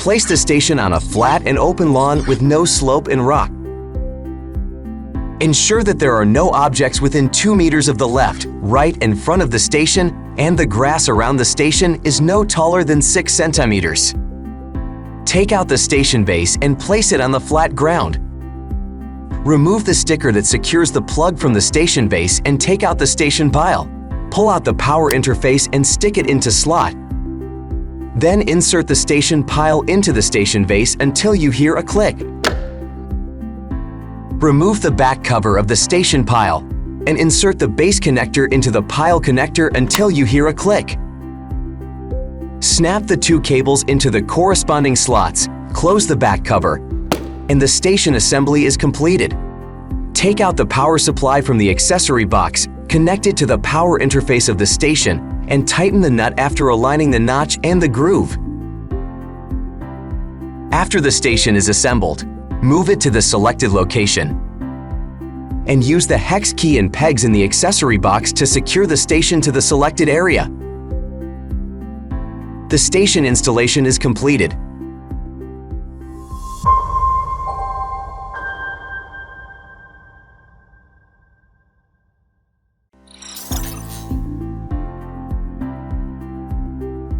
Place the station on a flat and open lawn with no slope and rock. Ensure that there are no objects within 2 meters of the left, right, and front of the station, and the grass around the station is no taller than 6 centimeters. Take out the station base and place it on the flat ground. Remove the sticker that secures the plug from the station base and take out the station pile. Pull out the power interface and stick it into slot. Then insert the station pile into the station base until you hear a click. Remove the back cover of the station pile and insert the base connector into the pile connector until you hear a click. Snap the 2 cables into the corresponding slots, close the back cover, and the station assembly is completed. Take out the power supply from the accessory box, connect it to the power interface of the station, and tighten the nut after aligning the notch and the groove. After the station is assembled, move it to the selected location and use the hex key and pegs in the accessory box to secure the station to the selected area. The station installation is completed.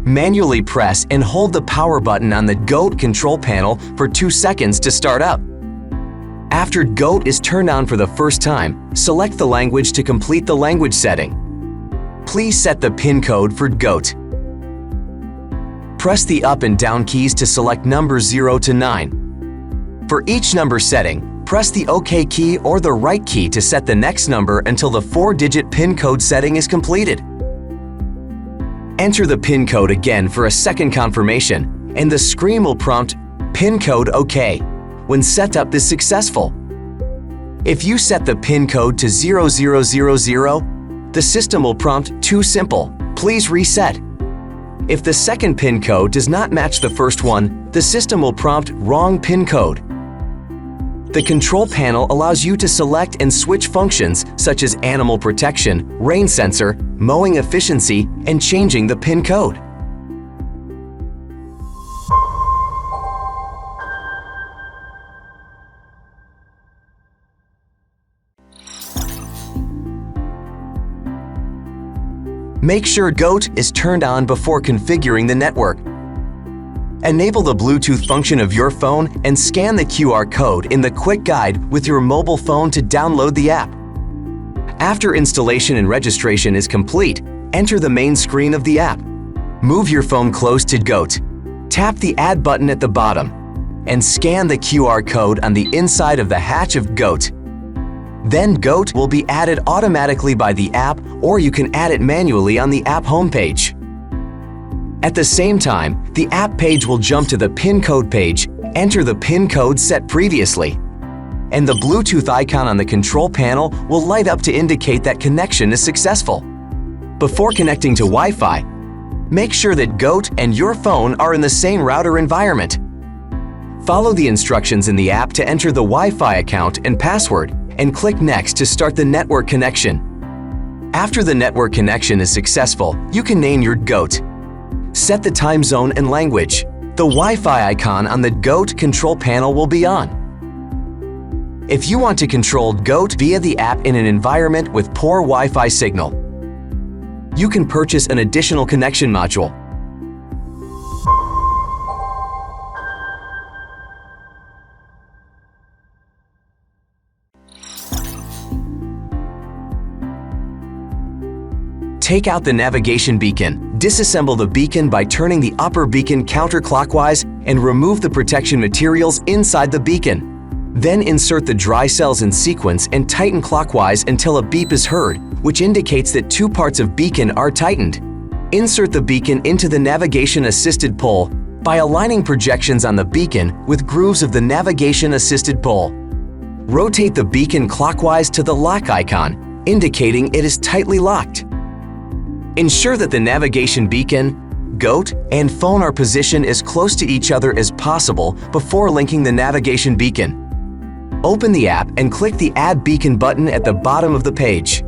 Manually press and hold the power button on the GOAT control panel for 2 seconds to start up. After GOAT is turned on for the first time, select the language to complete the language setting. Please set the PIN code for GOAT. Press the up and down keys to select numbers 0 to 9. For each number setting, press the OK key or the right key to set the next number until the 4-digit PIN code setting is completed. Enter the PIN code again for a second confirmation, and the screen will prompt PIN code OK when setup is successful. If you set the PIN code to 0000, the system will prompt Too simple, please reset. If the second PIN code does not match the first one, the system will prompt Wrong PIN code. The control panel allows you to select and switch functions such as animal protection, rain sensor, mowing efficiency, and changing the PIN code. Make sure GOAT is turned on before configuring the network. Enable the Bluetooth function of your phone and scan the QR code in the quick guide with your mobile phone to download the app. After installation and registration is complete, enter the main screen of the app. Move your phone close to GOAT. Tap the Add button at the bottom and scan the QR code on the inside of the hatch of GOAT. Then GOAT will be added automatically by the app, or you can add it manually on the app homepage. At the same time, the app page will jump to the PIN code page, enter the PIN code set previously, and the Bluetooth icon on the control panel will light up to indicate that connection is successful. Before connecting to Wi-Fi, make sure that GOAT and your phone are in the same router environment. Follow the instructions in the app to enter the Wi-Fi account and password, and click Next to start the network connection. After the network connection is successful, you can name your GOAT. Set the time zone and language. The Wi-Fi icon on the GOAT control panel will be on. If you want to control GOAT via the app in an environment with poor Wi-Fi signal, you can purchase an additional connection module. Take out the navigation beacon. Disassemble the beacon by turning the upper beacon counterclockwise and remove the protection materials inside the beacon. Then insert the dry cells in sequence and tighten clockwise until a beep is heard, which indicates that 2 parts of beacon are tightened. Insert the beacon into the navigation-assisted pole by aligning projections on the beacon with grooves of the navigation-assisted pole. Rotate the beacon clockwise to the lock icon, indicating it is tightly locked. Ensure that the navigation beacon, GOAT, and phone are positioned as close to each other as possible before linking the navigation beacon. Open the app and click the Add Beacon button at the bottom of the page.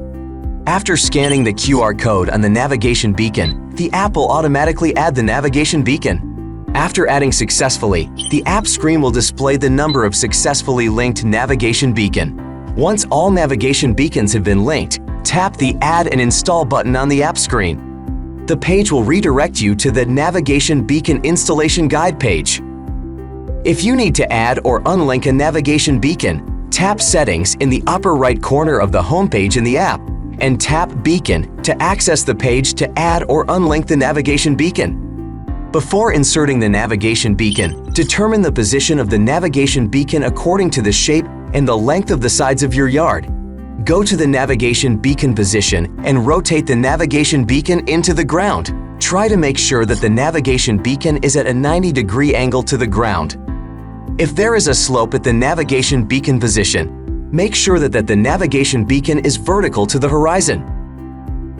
After scanning the QR code on the navigation beacon, the app will automatically add the navigation beacon. After adding successfully, the app screen will display the number of successfully linked navigation beacon. Once all navigation beacons have been linked, tap the Add and Install button on the app screen. The page will redirect you to the Navigation Beacon Installation Guide page. If you need to add or unlink a navigation beacon, tap Settings in the upper right corner of the homepage in the app and tap Beacon to access the page to add or unlink the navigation beacon. Before inserting the navigation beacon, determine the position of the navigation beacon according to the shape and the length of the sides of your yard. Go to the navigation beacon position and rotate the navigation beacon into the ground. Try to make sure that the navigation beacon is at a 90-degree angle to the ground. If there is a slope at the navigation beacon position, make sure that the navigation beacon is vertical to the horizon.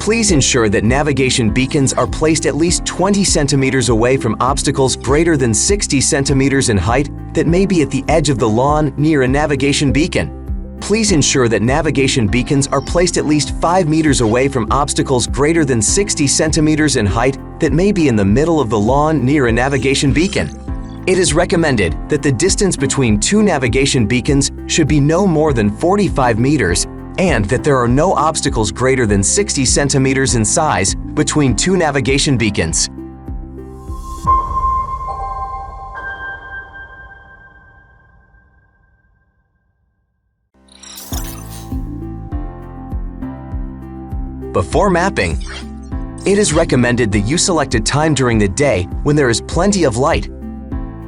Please ensure that navigation beacons are placed at least 20 centimeters away from obstacles greater than 60 centimeters in height that may be at the edge of the lawn near a navigation beacon. Please ensure that navigation beacons are placed at least 5 meters away from obstacles greater than 60 centimeters in height that may be in the middle of the lawn near a navigation beacon. It is recommended that the distance between two navigation beacons should be no more than 45 meters and that there are no obstacles greater than 60 centimeters in size between two navigation beacons. Before mapping, it is recommended that you select a time during the day when there is plenty of light.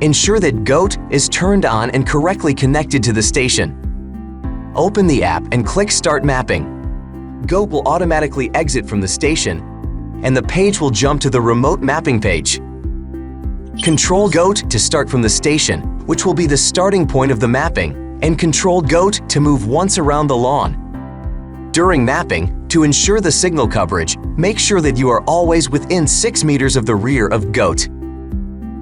Ensure that GOAT is turned on and correctly connected to the station. Open the app and click Start Mapping. GOAT will automatically exit from the station, and the page will jump to the remote mapping page. Control GOAT to start from the station, which will be the starting point of the mapping, and control GOAT to move once around the lawn. During mapping, to ensure the signal coverage, make sure that you are always within 6 meters of the rear of GOAT.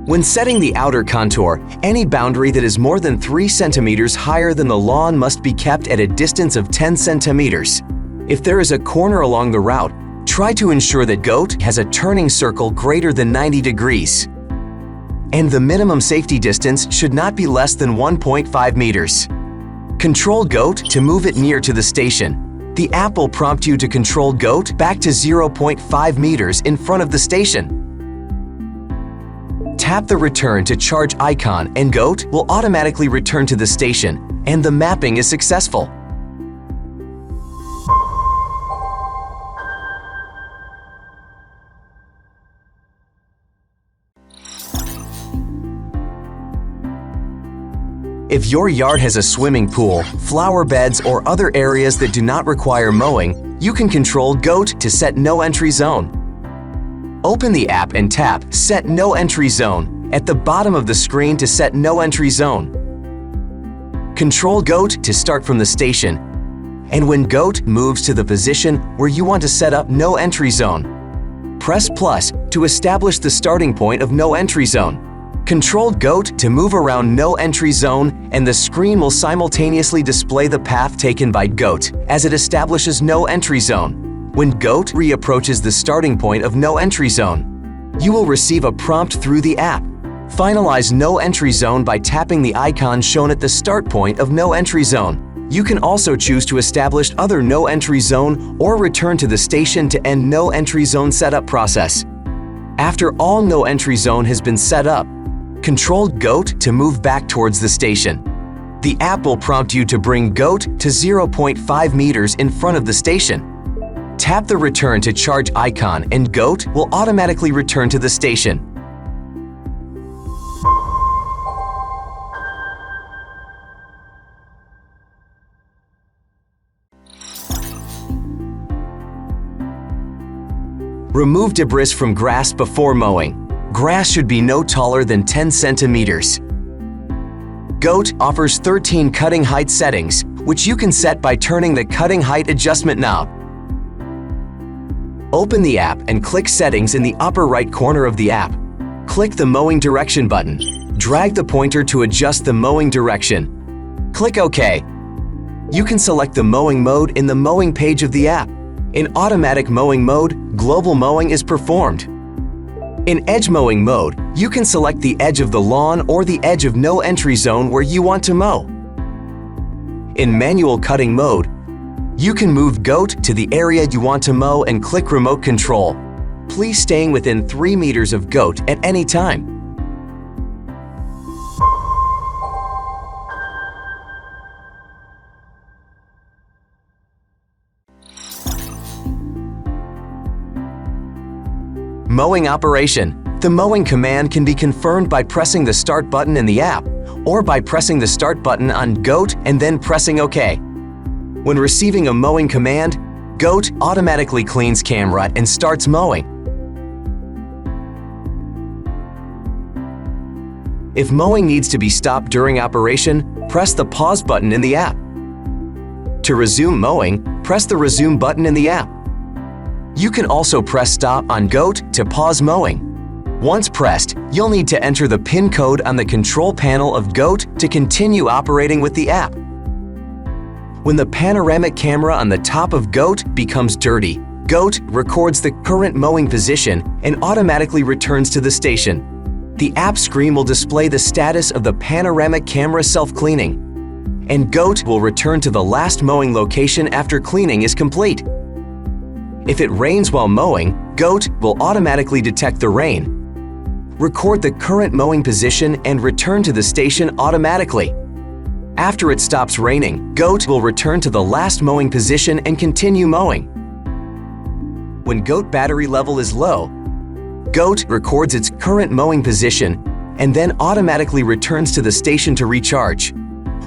When setting the outer contour, any boundary that is more than 3 centimeters higher than the lawn must be kept at a distance of 10 centimeters. If there is a corner along the route, try to ensure that GOAT has a turning circle greater than 90 degrees. And the minimum safety distance should not be less than 1.5 meters. Control GOAT to move it near to the station. The app will prompt you to control GOAT back to 0.5 meters in front of the station. Tap the Return to Charge icon and GOAT will automatically return to the station, and the mapping is successful. If your yard has a swimming pool, flower beds, or other areas that do not require mowing, you can control GOAT to set no entry zone. Open the app and tap Set No Entry Zone at the bottom of the screen to set no entry zone. Control GOAT to start from the station, and when GOAT moves to the position where you want to set up no entry zone, press plus to establish the starting point of no entry zone. Control GOAT to move around no entry zone, and the screen will simultaneously display the path taken by GOAT as it establishes no entry zone. When GOAT reapproaches the starting point of no entry zone, you will receive a prompt through the app. Finalize no entry zone by tapping the icon shown at the start point of no entry zone. You can also choose to establish other no entry zone or return to the station to end no entry zone setup process. After all no entry zone has been set up, control GOAT to move back towards the station. The app will prompt you to bring GOAT to 0.5 meters in front of the station. Tap the Return to Charge icon and GOAT will automatically return to the station. Remove debris from grass before mowing. Grass should be no taller than 10 centimeters. GOAT offers 13 cutting height settings, which you can set by turning the cutting height adjustment knob. Open the app and click Settings in the upper right corner of the app. Click the Mowing Direction button. Drag the pointer to adjust the mowing direction. Click OK. You can select the mowing mode in the mowing page of the app. In automatic mowing mode, global mowing is performed. In edge mowing mode, you can select the edge of the lawn or the edge of no entry zone where you want to mow. In manual cutting mode, you can move GOAT to the area you want to mow and click remote control. Please staying within 3 meters of GOAT at any time. Mowing operation. The mowing command can be confirmed by pressing the Start button in the app or by pressing the Start button on GOAT and then pressing OK. When receiving a mowing command, GOAT automatically cleans camera and starts mowing. If mowing needs to be stopped during operation, press the Pause button in the app. To resume mowing, press the Resume button in the app. You can also press Stop on GOAT to pause mowing. Once pressed, you'll need to enter the PIN code on the control panel of GOAT to continue operating with the app. When the panoramic camera on the top of GOAT becomes dirty, GOAT records the current mowing position and automatically returns to the station. The app screen will display the status of the panoramic camera self-cleaning, and GOAT will return to the last mowing location after cleaning is complete. If it rains while mowing, GOAT will automatically detect the rain, record the current mowing position, and return to the station automatically. After it stops raining, GOAT will return to the last mowing position and continue mowing. When GOAT battery level is low, GOAT records its current mowing position and then automatically returns to the station to recharge.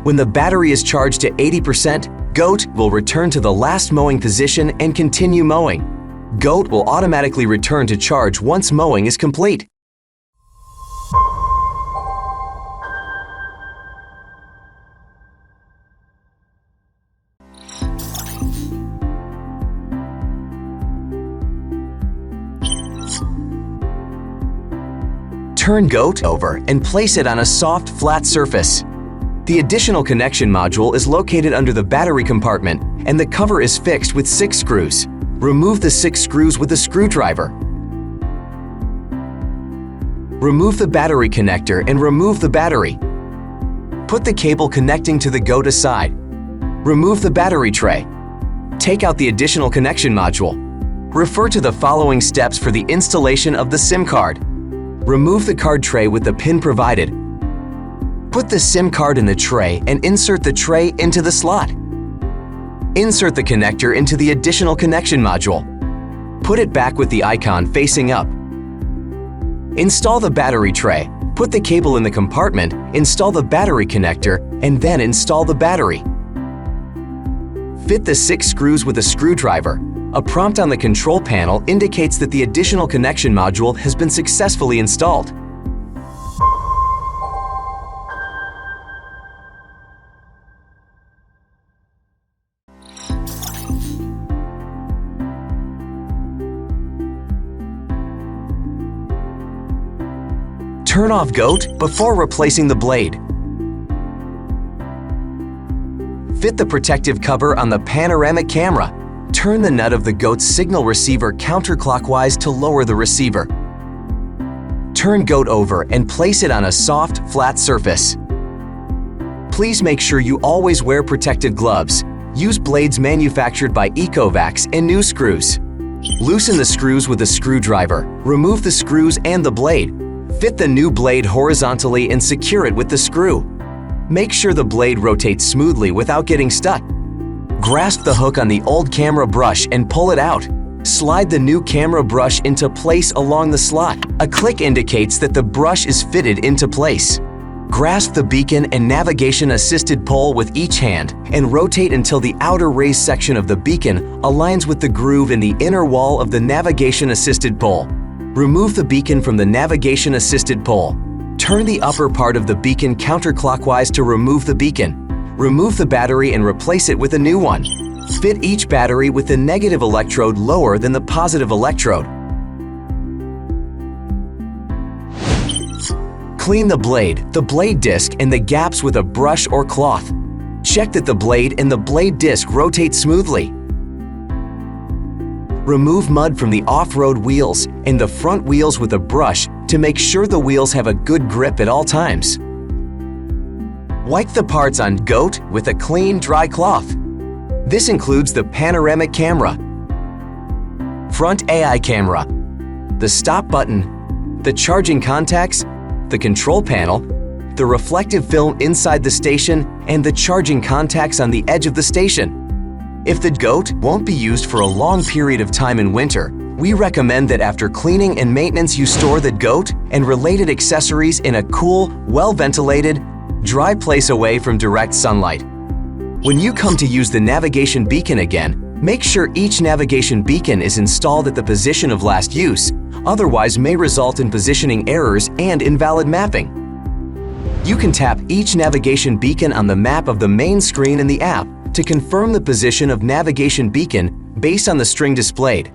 When the battery is charged to 80%, GOAT will return to the last mowing position and continue mowing. GOAT will automatically return to charge once mowing is complete. Turn GOAT over and place it on a soft, flat surface. The additional connection module is located under the battery compartment and the cover is fixed with 6 screws. Remove the 6 screws with a screwdriver. Remove the battery connector and remove the battery. Put the cable connecting to the GOAT aside. Remove the battery tray. Take out the additional connection module. Refer to the following steps for the installation of the SIM card. Remove the card tray with the pin provided. Put the SIM card in the tray and insert the tray into the slot. Insert the connector into the additional connection module. Put it back with the icon facing up. Install the battery tray. Put the cable in the compartment, install the battery connector, and then install the battery. Fit the 6 screws with a screwdriver. A prompt on the control panel indicates that the additional connection module has been successfully installed. Turn off GOAT before replacing the blade. Fit the protective cover on the panoramic camera. Turn the nut of the GOAT signal receiver counterclockwise to lower the receiver. Turn GOAT over and place it on a soft, flat surface. Please make sure you always wear protective gloves. Use blades manufactured by Ecovacs and new screws. Loosen the screws with a screwdriver. Remove the screws and the blade. Fit the new blade horizontally and secure it with the screw. Make sure the blade rotates smoothly without getting stuck. Grasp the hook on the old camera brush and pull it out. Slide the new camera brush into place along the slot. A click indicates that the brush is fitted into place. Grasp the beacon and navigation-assisted pole with each hand and rotate until the outer raised section of the beacon aligns with the groove in the inner wall of the navigation-assisted pole. Remove the beacon from the navigation-assisted pole. Turn the upper part of the beacon counterclockwise to remove the beacon. Remove the battery and replace it with a new one. Fit each battery with the negative electrode lower than the positive electrode. Clean the blade disc, and the gaps with a brush or cloth. Check that the blade and the blade disc rotate smoothly. Remove mud from the off-road wheels and the front wheels with a brush to make sure the wheels have a good grip at all times. Wipe the parts on GOAT with a clean, dry cloth. This includes the panoramic camera, front AI camera, the stop button, the charging contacts, the control panel, the reflective film inside the station, and the charging contacts on the edge of the station. If the GOAT won't be used for a long period of time in winter, we recommend that after cleaning and maintenance you store the GOAT and related accessories in a cool, well-ventilated, dry place away from direct sunlight. When you come to use the navigation beacon again, make sure each navigation beacon is installed at the position of last use, otherwise may result in positioning errors and invalid mapping. You can tap each navigation beacon on the map of the main screen in the app to confirm the position of navigation beacon based on the string displayed.